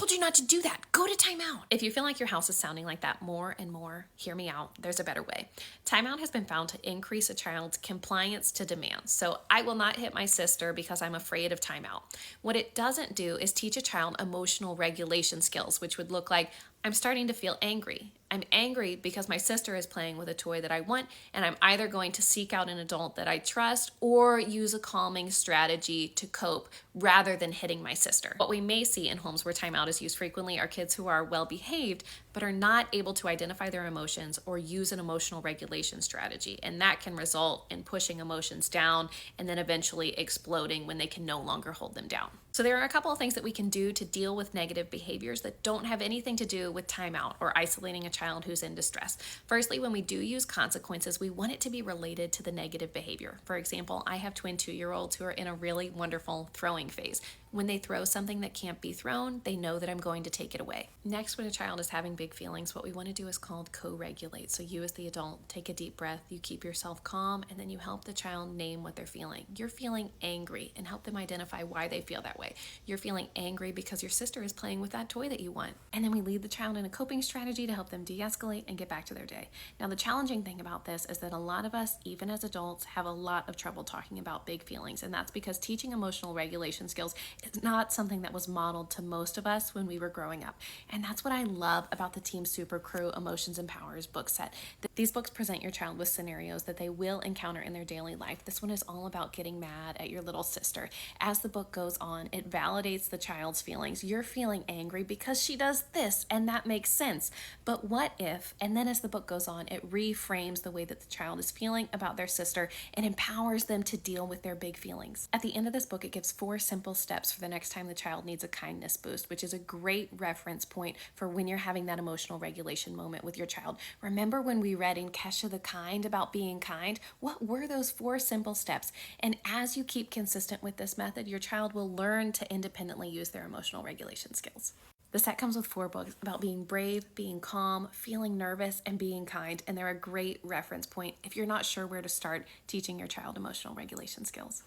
told you not to do that. Go to timeout. If you feel like your house is sounding like that more and more, hear me out. There's a better way. Timeout has been found to increase a child's compliance to demands. So I will not hit my sister because I'm afraid of timeout. What it doesn't do is teach a child emotional regulation skills, which would look like, I'm starting to feel angry. I'm angry because my sister is playing with a toy that I want, and I'm either going to seek out an adult that I trust or use a calming strategy to cope rather than hitting my sister. What we may see in homes where timeout is used frequently are kids who are well behaved but are not able to identify their emotions or use an emotional regulation strategy. And that can result in pushing emotions down and then eventually exploding when they can no longer hold them down. So there are a couple of things that we can do to deal with negative behaviors that don't have anything to do with timeout or isolating a child who's in distress. Firstly, when we do use consequences, we want it to be related to the negative behavior. For example, I have twin 2-year-olds who are in a really wonderful throwing phase. When they throw something that can't be thrown, they know that I'm going to take it away. Next, when a child is having big feelings, what we want to do is called co-regulate. So you as the adult, take a deep breath, you keep yourself calm, and then you help the child name what they're feeling. You're feeling angry and help them identify why they feel that way. You're feeling angry because your sister is playing with that toy that you want. And then we lead the child in a coping strategy to help them de-escalate and get back to their day. Now, the challenging thing about this is that a lot of us, even as adults, have a lot of trouble talking about big feelings. And that's because teaching emotional regulation skills is not something that was modeled to most of us when we were growing up. And that's what I love about the Team Super Crew Emotions and Powers book set. These books present your child with scenarios that they will encounter in their daily life. This one is all about getting mad at your little sister. As the book goes on, it validates the child's feelings. You're feeling angry because she does this, and that makes sense. But what if, and then as the book goes on, it reframes the way that the child is feeling about their sister and empowers them to deal with their big feelings. At the end of this book, it gives 4 simple steps for the next time the child needs a kindness boost, which is a great reference point for when you're having that emotional regulation moment with your child. Remember when we read in Kesha the Kind about being kind? What were those 4 simple steps? And as you keep consistent with this method, your child will learn to independently use their emotional regulation skills. The set comes with 4 books about being brave, being calm, feeling nervous, and being kind, and they're a great reference point if you're not sure where to start teaching your child emotional regulation skills.